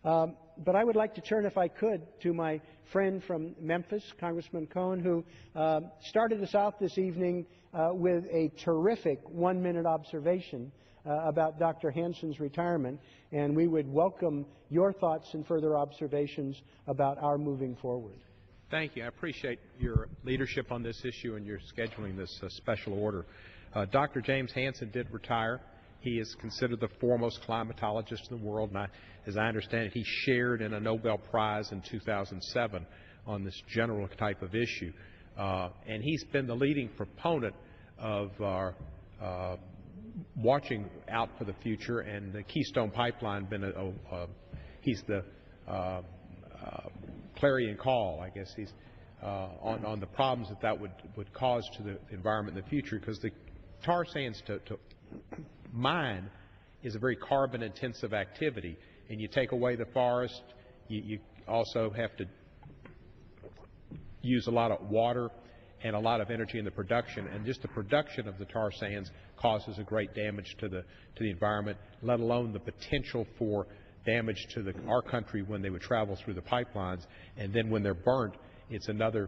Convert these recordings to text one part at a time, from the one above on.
But I would like to turn, if I could, to my friend from Memphis, Congressman Cohen, who started us out this evening with a terrific one-minute observation about Dr. Hansen's retirement, and we would welcome your thoughts and further observations about our moving forward. Thank you. I appreciate your leadership on this issue and your scheduling this special order. Dr. James Hansen did retire. He is considered the foremost climatologist in the world, and as I understand it, he shared in a Nobel Prize in 2007 on this general type of issue. And he's been the leading proponent of our watching out for the future, and the Keystone Pipeline been he's the clarion call, I guess, he's on the problems that would cause to the environment in the future, because the tar sands to mine is a very carbon-intensive activity, and you take away the forest, you also have to use a lot of water and a lot of energy in the production, and just the production of the tar sands causes a great damage to the environment, let alone the potential for damage to our country when they would travel through the pipelines, and then when they're burnt, it's another,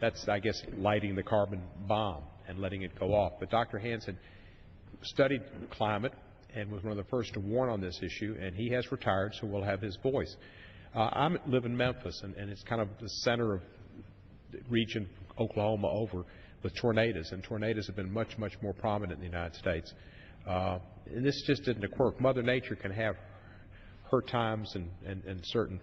that's, I guess, lighting the carbon bomb and letting it go off. But Dr. Hansen studied climate and was one of the first to warn on this issue, and he has retired, so we'll have his voice. I live in Memphis, and it's kind of the center of the region, Oklahoma over, with tornadoes, and tornadoes have been much, much more prominent in the United States. And this just isn't a quirk. Mother Nature can have her times and certain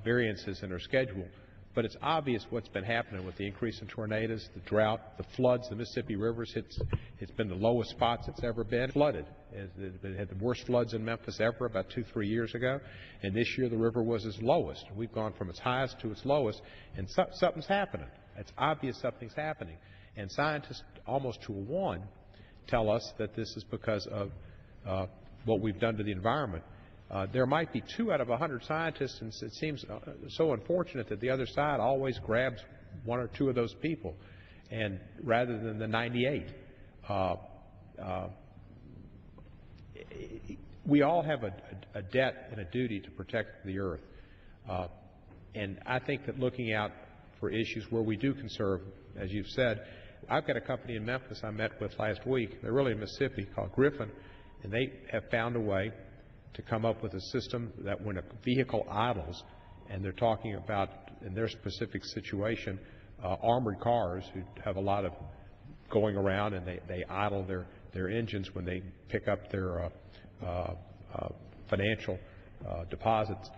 variances in her schedule, but it's obvious what's been happening with the increase in tornadoes, the drought, the floods. The Mississippi River, it's been the lowest spots it's ever been. Flooded. It had the worst floods in Memphis ever about 2-3 years ago, and this year the river was its lowest. We've gone from its highest to its lowest, and something's happening. It's obvious something's happening, and scientists almost to a one tell us that this is because of what we've done to the environment. There might be 2 out of 100 scientists, and it seems so unfortunate that the other side always grabs 1 or 2 of those people, and rather than the 98. We all have a debt and a duty to protect the earth, and I think that looking out for issues where we do conserve, as you've said, I've got a company in Memphis I met with last week. They're really in Mississippi, called Griffin, and they have found a way to come up with a system that when a vehicle idles, and they're talking about, in their specific situation, armored cars who have a lot of going around, and they idle their engines when they pick up their financial deposits.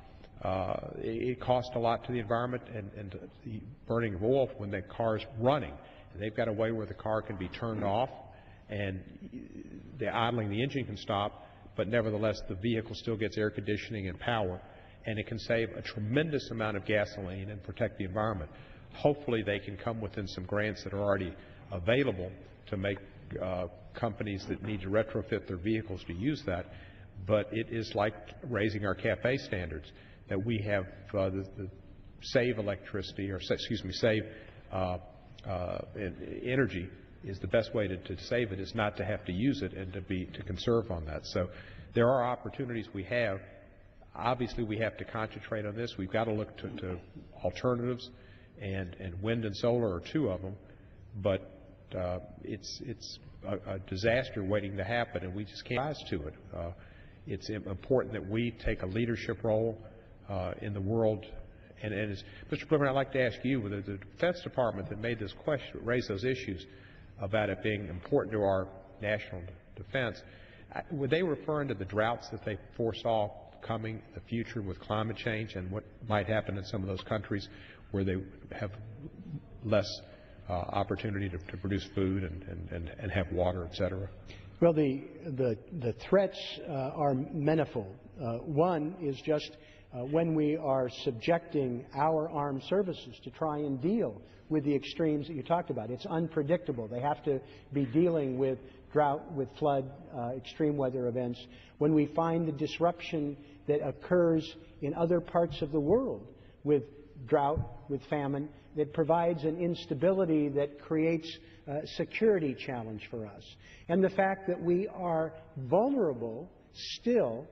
It costs a lot to the environment and the burning of oil when the car's running. And they've got a way where the car can be turned off, and the idling the engine can stop, but nevertheless the vehicle still gets air conditioning and power, and it can save a tremendous amount of gasoline and protect the environment. Hopefully they can come within some grants that are already available to make companies that need to retrofit their vehicles to use that, but it is like raising our CAFE standards, that we have the save electricity, or excuse me, save energy is the best way to save it, is not to have to use it and to conserve on that. So there are opportunities we have. Obviously we have to concentrate on this. We've got to look to alternatives, and wind and solar are 2 of them, but it's a disaster waiting to happen, and we just can't rise to it. It's important that we take a leadership role in the world. And as Mr. President, I'd like to ask you, whether the Defense Department that made this question, raised those issues about it being important to our national defense, were they referring to the droughts that they foresaw coming in the future with climate change, and what might happen in some of those countries where they have less opportunity to produce food and have water, et cetera? Well, the threats are manifold. One is just when we are subjecting our armed services to try and deal with the extremes that you talked about. It's unpredictable. They have to be dealing with drought, with flood, extreme weather events. When we find the disruption that occurs in other parts of the world with drought, with famine, that provides an instability that creates a security challenge for us. And the fact that we are vulnerable still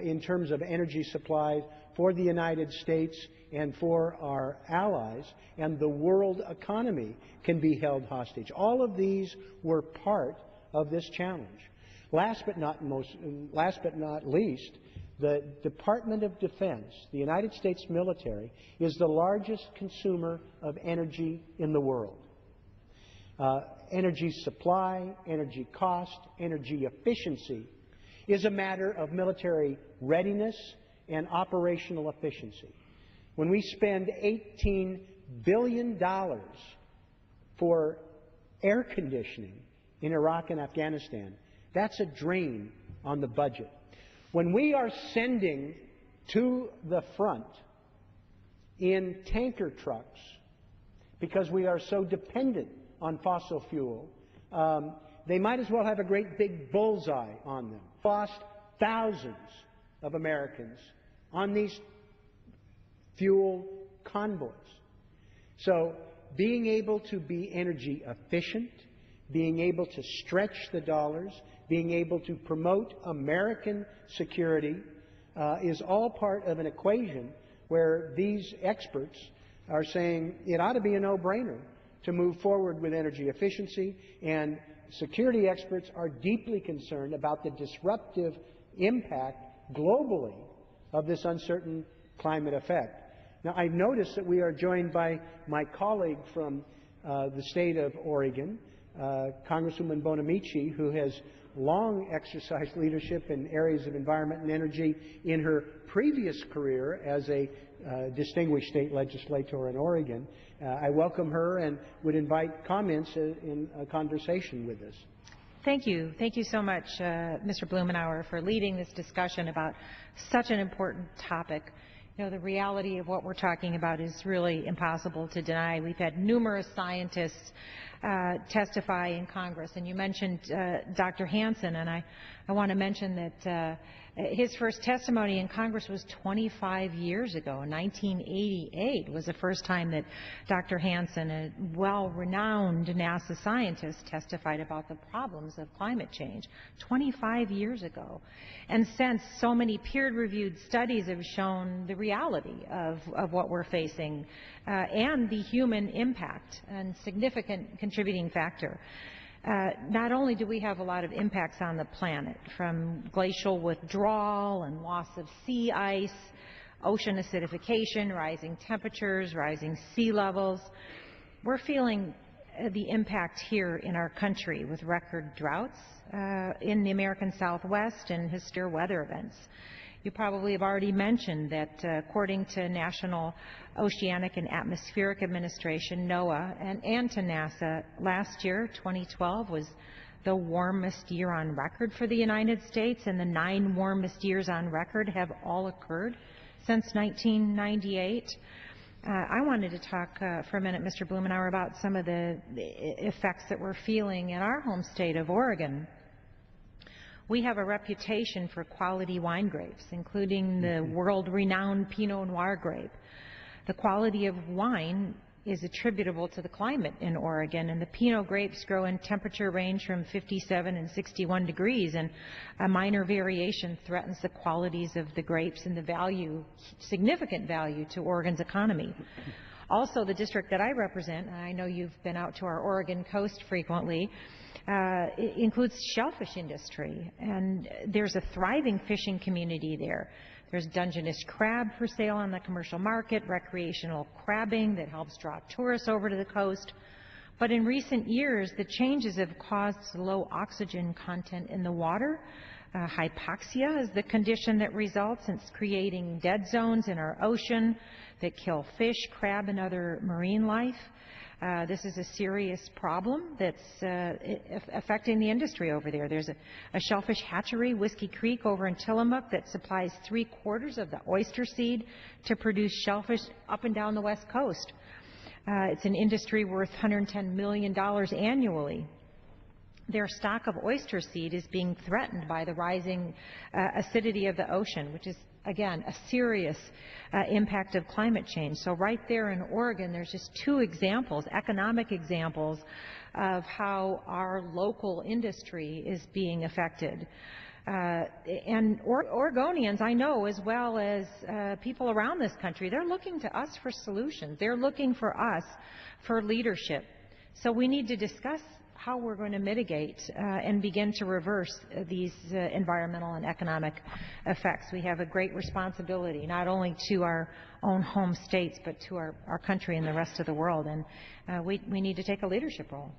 in terms of energy supply for the United States and for our allies, and the world economy can be held hostage. All of these were part of this challenge. Last but not least, the Department of Defense, the United States military, is the largest consumer of energy in the world. Energy supply, energy cost, energy efficiency is a matter of military readiness and operational efficiency. When we spend $18 billion for air conditioning in Iraq and Afghanistan, that's a drain on the budget. When we are sending to the front in tanker trucks, because we are so dependent on fossil fuel, they might as well have a great big bullseye on them. Lost thousands of Americans on these fuel convoys. So being able to be energy efficient, being able to stretch the dollars, being able to promote American security is all part of an equation where these experts are saying it ought to be a no-brainer to move forward with energy efficiency, and security experts are deeply concerned about the disruptive impact globally of this uncertain climate effect. Now, I notice that we are joined by my colleague from the state of Oregon, Congresswoman Bonamici, who has long exercised leadership in areas of environment and energy in her previous career as a distinguished state legislator in Oregon. I welcome her and would invite comments in a conversation with us. Thank you. Thank you so much, Mr. Blumenauer, for leading this discussion about such an important topic. You know, the reality of what we're talking about is really impossible to deny. We've had numerous scientists testify in Congress, and you mentioned Dr. Hansen, and I want to mention that his first testimony in Congress was 25 years ago. In 1988 was the first time that Dr. Hansen, a well-renowned NASA scientist, testified about the problems of climate change. 25 years ago. And since, so many peer-reviewed studies have shown the reality of what we're facing and the human impact and significant contributing factor. Not only do we have a lot of impacts on the planet, from glacial withdrawal and loss of sea ice, ocean acidification, rising temperatures, rising sea levels, we're feeling the impact here in our country with record droughts in the American Southwest and severe weather events. You probably have already mentioned that according to National Oceanic and Atmospheric Administration, NOAA, and to NASA, last year, 2012, was the warmest year on record for the United States, and the 9 warmest years on record have all occurred since 1998. I wanted to talk for a minute, Mr. Blumenauer, about some of the effects that we're feeling in our home state of Oregon. We have a reputation for quality wine grapes, including the world-renowned Pinot Noir grape. The quality of wine is attributable to the climate in Oregon, and the Pinot grapes grow in temperature range from 57 and 61 degrees, and a minor variation threatens the qualities of the grapes and the value, significant value, to Oregon's economy. Also, the district that I represent, and I know you've been out to our Oregon coast frequently, it includes shellfish industry, and there's a thriving fishing community there. There's Dungeness crab for sale on the commercial market, recreational crabbing that helps draw tourists over to the coast. But in recent years, the changes have caused low oxygen content in the water. Hypoxia is the condition that results. It's creating dead zones in our ocean that kill fish, crab, and other marine life. This is a serious problem that's affecting the industry over there. There's a shellfish hatchery, Whiskey Creek, over in Tillamook, that supplies 3/4 of the oyster seed to produce shellfish up and down the West Coast. It's an industry worth $110 million annually. Their stock of oyster seed is being threatened by the rising acidity of the ocean, which is, again, a serious impact of climate change. So right there in Oregon, there's just 2 examples, economic examples, of how our local industry is being affected. And Oregonians, I know, as well as people around this country, they're looking to us for solutions. They're looking for us for leadership. So we need to discuss how we're going to mitigate and begin to reverse these environmental and economic effects. We have a great responsibility, not only to our own home states, but to our country and the rest of the world. And we need to take a leadership role.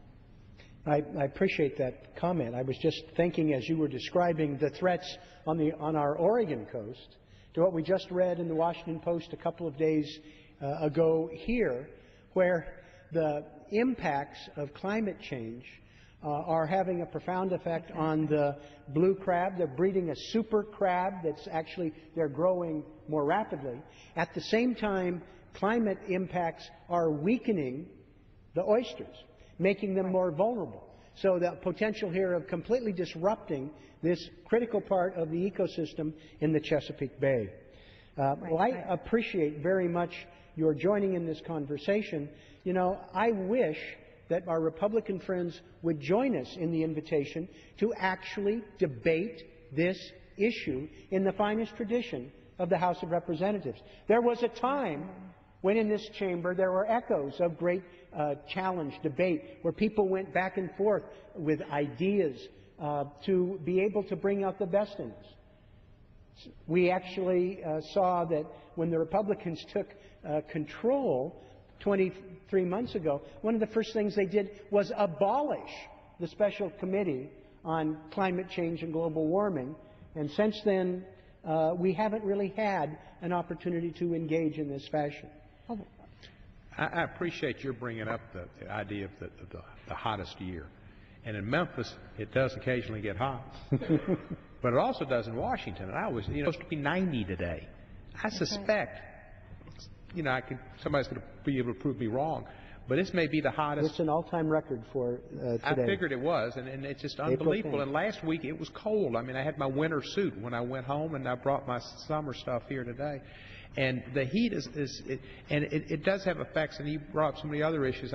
I appreciate that comment. I was just thinking as you were describing the threats on our Oregon coast to what we just read in the Washington Post a couple of days ago here, where the impacts of climate change are having a profound effect on the blue crab. They're breeding a super crab that's actually, they're growing more rapidly. At the same time, climate impacts are weakening the oysters, making them more vulnerable. So the potential here of completely disrupting this critical part of the ecosystem in the Chesapeake Bay. Well, I appreciate very much your joining in this conversation. You know, I wish that our Republican friends would join us in the invitation to actually debate this issue in the finest tradition of the House of Representatives. There was a time when in this chamber there were echoes of great challenge, debate, where people went back and forth with ideas to be able to bring out the best in us. We actually saw that when the Republicans took control 23 months ago, one of the first things they did was abolish the special committee on climate change and global warming. And since then, we haven't really had an opportunity to engage in this fashion. I appreciate your bringing up the idea of the hottest year. And in Memphis, it does occasionally get hot. But it also does in Washington. And it's supposed to be 90 today. I suspect, somebody's going to be able to prove me wrong, but this may be the hottest. It's an all-time record for today. I figured it was, and it's just unbelievable. And last week it was cold. I mean, I had my winter suit when I went home, and I brought my summer stuff here today. And the heat it does have effects, and you brought up some of the other issues.